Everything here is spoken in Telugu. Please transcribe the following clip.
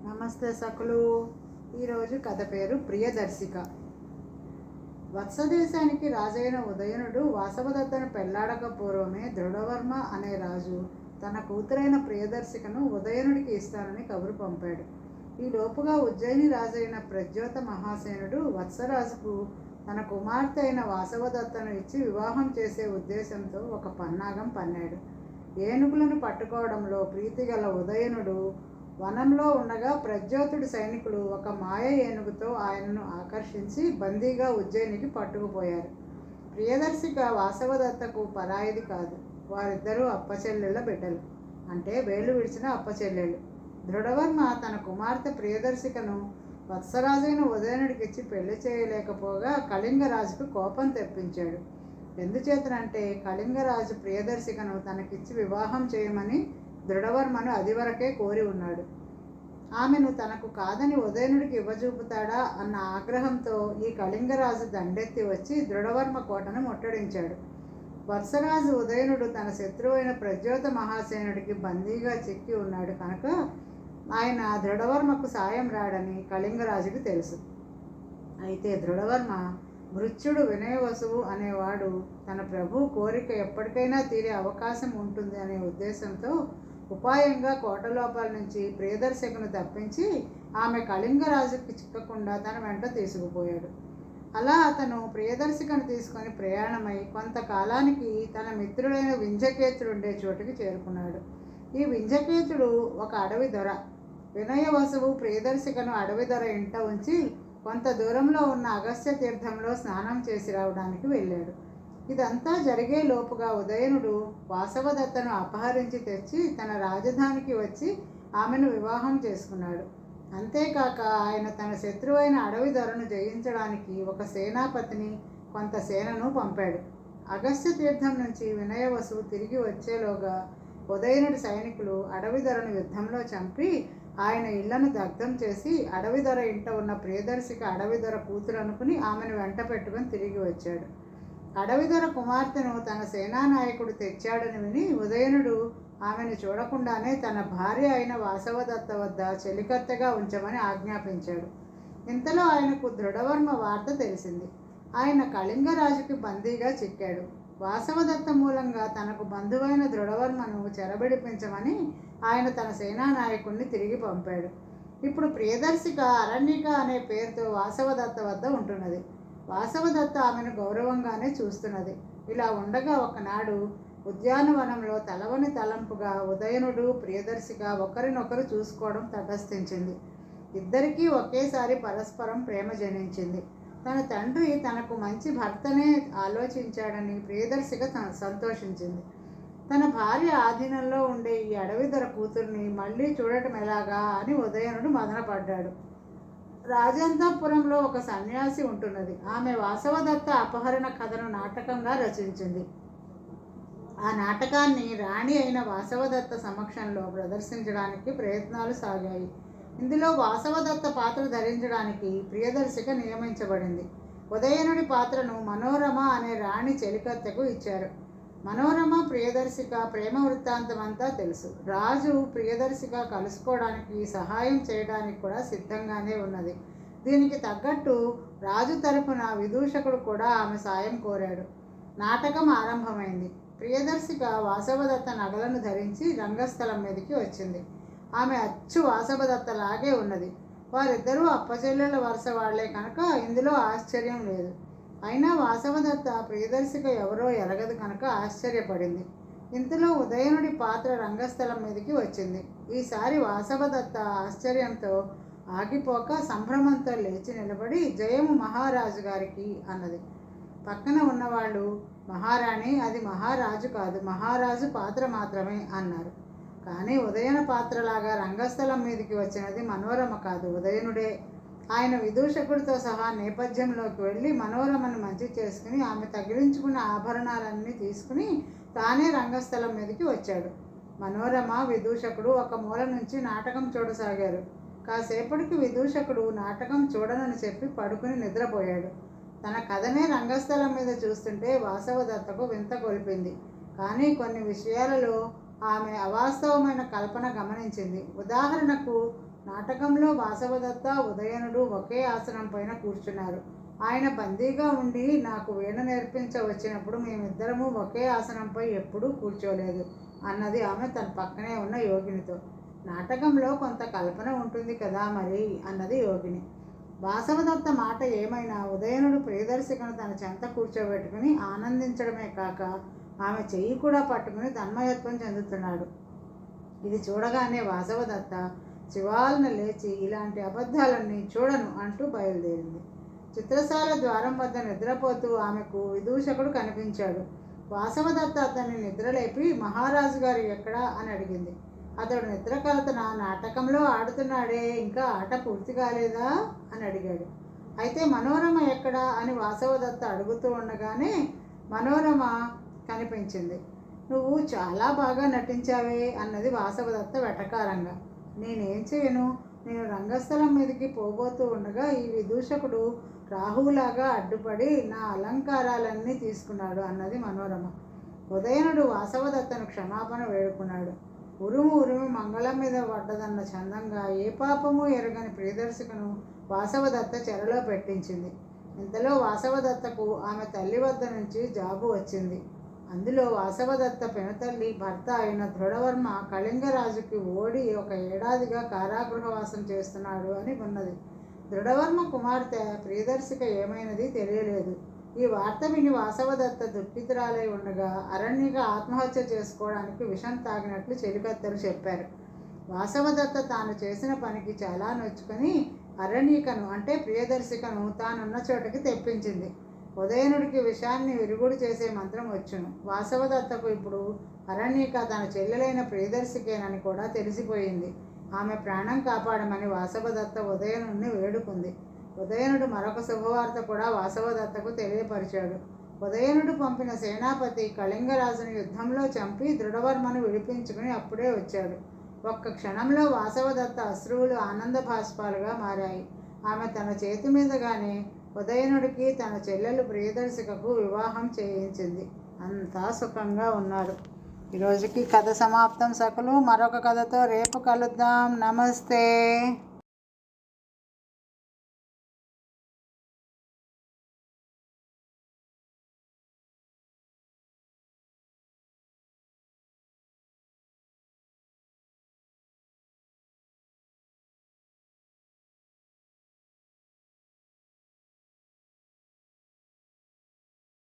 నమస్తే సకులు. ఈరోజు కథ పేరు ప్రియదర్శిక. వత్సదేశానికి రాజైన ఉదయనుడు వాసవదత్తను పెళ్లాడక పూర్వమే దృఢవర్మ అనే రాజు తన కూతురైన ప్రియదర్శికను ఉదయనుడికి ఇస్తానని కబురు పంపాడు. ఈ లోపుగా ఉజ్జయిని రాజైన ప్రజ్యోత మహాసేనుడు వత్సరాజుకు తన కుమార్తె అయిన వాసవదత్తను ఇచ్చి వివాహం చేసే ఉద్దేశంతో ఒక పన్నాగం పన్నాడు. ఏనుగులను పట్టుకోవడంలో ప్రీతిగల ఉదయనుడు వనంలో ఉండగా ప్రజ్యోతుడి సైనికులు ఒక మాయ ఏనుగుతో ఆయనను ఆకర్షించి బందీగా ఉజ్జయినికి పట్టుకుపోయారు. ప్రియదర్శిక వాసవదత్తకు పరాయిది కాదు. వారిద్దరూ అప్పచెల్లెళ్ళ బిడ్డలు, అంటే వేలు విడిచిన అప్పచెల్లెళ్ళు. దృఢవర్మ తన కుమార్తె ప్రియదర్శికను వత్సరాజైన ఉదయనుడికిచ్చి పెళ్లి చేయలేకపోగా కళింగరాజుకు కోపం తెప్పించాడు. ఎందుచేతనంటే కళింగరాజు ప్రియదర్శికను తనకిచ్చి వివాహం చేయమని దృఢవర్మను అదివరకే కోరి ఉన్నాడు. ఆమెను తనకు కాదని ఉదయనుడికి ఇవ్వజూపుతాడా అన్న ఆగ్రహంతో ఈ కళింగరాజు దండెత్తి వచ్చి దృఢవర్మ కోటను ముట్టడించాడు. వత్సరాజు ఉదయనుడు తన శత్రువైన ప్రజ్యోత మహాసేనుడికి బందీగా చిక్కి ఉన్నాడు కనుక ఆయన దృఢవర్మకు సాయం రాడని కళింగరాజుకి తెలుసు. అయితే దృఢవర్మ మృత్యుడు వినయవసువు అనేవాడు తన ప్రభు కోరిక ఎప్పటికైనా తీరే అవకాశం ఉంటుంది అనే ఉద్దేశంతో ఉపాయంగా కోట లోపల నుంచి ప్రియదర్శికను తప్పించి ఆమె కళింగరాజుకి చిక్కకుండా తన వెంట తీసుకుపోయాడు. అలా అతను ప్రియదర్శికను తీసుకొని ప్రయాణమై కొంతకాలానికి తన మిత్రుడైన వింజకేతుడుండే చోటుకి చేరుకున్నాడు. ఈ వింజకేతుడు ఒక అడవి దొర. వినయవసువు ప్రియదర్శికను అడవి దొర ఇంట ఉంచి కొంత దూరంలో ఉన్న అగస్త్య తీర్థంలో స్నానం చేసి రావడానికి వెళ్ళాడు. ఇదంతా జరిగే లోపుగా ఉదయనుడు వాసవదత్తను అపహరించి తెచ్చి తన రాజధానికి వచ్చి ఆమెను వివాహం చేసుకున్నాడు. అంతేకాక ఆయన తన శత్రువైన అడవి దొరను జయించడానికి ఒక సేనాపతిని కొంత సేనను పంపాడు. అగస్త్య తీర్థం నుంచి వినయవసువు తిరిగి వచ్చేలోగా ఉదయనుడి సైనికులు అడవి దొరను యుద్ధంలో చంపి ఆయన ఇళ్లను దగ్ధం చేసి అడవి దొర ఇంట ఉన్న ప్రియదర్శిక అడవి దొర కూతురు అనుకుని ఆమెను వెంట పెట్టుకుని తిరిగి వచ్చాడు. అడవి దొర కుమార్తెను తన సేనానాయకుడు తెచ్చాడని విని ఉదయనుడు ఆమెను చూడకుండానే తన భార్య అయిన వాసవదత్త వద్ద చెలికత్తెగా ఉంచమని ఆజ్ఞాపించాడు. ఇంతలో ఆయనకు దృఢవర్మ వార్త తెలిసింది. ఆయన కళింగరాజుకి బందీగా చిక్కాడు. వాసవదత్త మూలంగా తనకు బంధువైన దృఢవర్మను చెరబిడిపించమని ఆయన తన సేనానాయకుడిని తిరిగి పంపాడు. ఇప్పుడు ప్రియదర్శిక అరణ్యక అనే పేరుతో వాసవదత్త వద్ద ఉంటున్నది. వాసవదత్త ఆమెను గౌరవంగానే చూస్తున్నది. ఇలా ఉండగా ఒకనాడు ఉద్యానవనంలో తలవని తలంపుగా ఉదయనుడు ప్రియదర్శిక ఒకరినొకరు చూసుకోవడం తటస్థించింది. ఇద్దరికీ ఒకేసారి పరస్పరం ప్రేమ జనించింది. తన తండ్రి తనకు మంచి భర్తనే ఆలోచించాడని ప్రియదర్శిక సంతోషించింది. తన భార్య ఆధీనంలో ఉండే ఈ అడవి దొర కూతుర్ని మళ్ళీ చూడటం ఎలాగా అని ఉదయనుడు మదనపడ్డాడు. రాజంతపురంలో ఒక సన్యాసి ఉంటున్నది. ఆమె వాసవదత్త అపహరణ కథను నాటకంగా రచించింది. ఆ నాటకాన్ని రాణి అయిన వాసవదత్త సమక్షంలో ప్రదర్శించడానికి ప్రయత్నాలు సాగాయి. ఇందులో వాసవదత్త పాత్ర ధరించడానికి ప్రియదర్శిక నియమించబడింది. ఉదయనుడి పాత్రను మనోరమ అనే రాణి చెలికత్తెకు ఇచ్చారు. మనోరమ ప్రియదర్శిక ప్రేమ వృత్తాంతమంతా తెలుసు. రాజు ప్రియదర్శిక కలుసుకోవడానికి సహాయం చేయడానికి కూడా సిద్ధంగానే ఉన్నది. దీనికి తగ్గట్టు రాజు తరపున విదూషకుడు కూడా ఆమె సాయం కోరాడు. నాటకం ఆరంభమైంది. ప్రియదర్శిక వాసవదత్త నగలను ధరించి రంగస్థలం మీదకి వచ్చింది. ఆమె అచ్చు వాసవదత్తలాగే ఉన్నది. వారిద్దరూ అప్పచెల్లెళ్ళ వరుస వాళ్లే కనుక ఇందులో ఆశ్చర్యం లేదు. అయినా వాసవదత్త ప్రియదర్శిక ఎవరో ఎరగదు కనుక ఆశ్చర్యపడింది. ఇంతలో ఉదయనుడి పాత్ర రంగస్థలం మీదకి వచ్చింది. ఈసారి వాసవదత్త ఆశ్చర్యంతో ఆగిపోక సంభ్రమంతో లేచి నిలబడి జయము మహారాజు గారికి అన్నది. పక్కన ఉన్నవాళ్ళు మహారాణి, అది మహారాజు కాదు, మహారాజు పాత్ర మాత్రమే అన్నారు. కానీ ఉదయన పాత్రలాగా రంగస్థలం మీదకి వచ్చినది మనోరమ కాదు, ఉదయనుడే. ఆయన విదూషకుడితో సహా నేపథ్యంలోకి వెళ్ళి మనోరమను మంచి చేసుకుని ఆమె తగిలించుకున్న ఆభరణాలన్నీ తీసుకుని తానే రంగస్థలం మీదకి వచ్చాడు. మనోరమ విదూషకుడు ఒక మూల నుంచి నాటకం చూడసాగారు. కాసేపటికి విదూషకుడు నాటకం చూడనని చెప్పి పడుకుని నిద్రపోయాడు. తన కథనే రంగస్థలం మీద చూస్తుంటే వాసవదత్తకు వింత కొలిపింది. కానీ కొన్ని విషయాలలో ఆమె అవాస్తవమైన కల్పన గమనించింది. ఉదాహరణకు నాటకంలో వాసవదత్త ఉదయనుడు ఒకే ఆసనం పైన కూర్చున్నారు. ఆయన బందీగా ఉండి నాకు వీణ నేర్పించవచ్చినప్పుడు మేమిద్దరము ఒకే ఆసనంపై ఎప్పుడూ కూర్చోలేదు అన్నది ఆమె తన పక్కనే ఉన్న యోగినితో. నాటకంలో కొంత కల్పన ఉంటుంది కదా మరి అన్నది యోగిని. వాసవదత్త మాట ఏమైనా ఉదయనుడు ప్రియదర్శికను తన చెంత కూర్చోబెట్టుకుని ఆనందించడమే కాక ఆమె చెయ్యి కూడా పట్టుకుని తన్మయత్వం చెందుతున్నాడు. ఇది చూడగానే వాసవదత్త చివాలన లేచి ఇలాంటి అబద్ధాలన్నీ చూడను అంటూ బయలుదేరింది. చిత్రశాల ద్వారం వద్ద నిద్రపోతూ ఆమెకు విదూషకుడు కనిపించాడు. వాసవదత్త అతన్ని నిద్రలేపి మహారాజు గారు ఎక్కడా అని అడిగింది. అతడు నిద్ర కలతన నాటకంలో ఆడుతున్నాడే, ఇంకా ఆట పూర్తి కాలేదా అని అడిగాడు. అయితే మనోరమ ఎక్కడా అని వాసవదత్త అడుగుతూ ఉండగానే మనోరమ కనిపించింది. నువ్వు చాలా బాగా నటించావే అన్నది వాసవదత్త వెటకారంగా. నేనేం చేయను, నేను రంగస్థలం మీదకి పోబోతూ ఉండగా ఈ విదూషకుడు రాహులాగా అడ్డుపడి నా అలంకారాలన్నీ తీసుకున్నాడు అన్నది మనోరమ. ఉదయనుడు వాసవదత్తను క్షమాపణ వేడుకున్నాడు. ఉరుము ఉరుము మంగళం మీద పడ్డదన్న చందంగా ఏ పాపము ఎరగని ప్రియదర్శికను వాసవదత్త చెరలో పెట్టించింది. ఇంతలో వాసవదత్తకు ఆమె తల్లి వద్ద నుంచి జాబు వచ్చింది. అందులో వాసవదత్త పెనతల్లి భర్త అయిన దృఢవర్మ కళింగరాజుకి ఓడి 1 ఏడాదిగా కారాగృహవాసం చేస్తున్నాడు అని ఉన్నది. దృఢవర్మ కుమార్తె ప్రియదర్శిక ఏమైనది తెలియలేదు. ఈ వార్త విని వాసవదత్త దుఃఖితురాలై ఉండగా అరణ్యక ఆత్మహత్య చేసుకోవడానికి విషం తాగినట్లు చెలికత్తెలు చెప్పారు. వాసవదత్త తాను చేసిన పనికి చాలా నొచ్చుకొని అరణ్యకను అంటే ప్రియదర్శికను తానున్న చోటకి తెప్పించింది. ఉదయనుడికి విషాన్ని విరుగుడు చేసే మంత్రం వచ్చును. వాసవదత్తకు ఇప్పుడు అరణ్యక తన చెల్లెలైన ప్రియదర్శికేనని కూడా తెలిసిపోయింది. ఆమె ప్రాణం కాపాడమని వాసవదత్త ఉదయనుడిని వేడుకుంది. ఉదయనుడు మరొక శుభవార్త కూడా వాసవదత్తకు తెలియపరిచాడు. ఉదయనుడు పంపిన సేనాపతి కళింగరాజును యుద్ధంలో చంపి దృఢవర్మను విడిపించుకుని అప్పుడే వచ్చాడు. ఒక్క క్షణంలో వాసవదత్త అశ్రువులు ఆనంద భాష్పాలుగా మారాయి. ఆమె తన చేతి మీదుగానే ఉదయనుడికి తన చెల్లెలు ప్రియదర్శికకు వివాహం చేయించింది. అంతా సుఖంగా ఉన్నారు. ఈరోజుకి కథ సమాప్తం సకులు. మరొక కథతో రేపు కలుద్దాం. నమస్తే.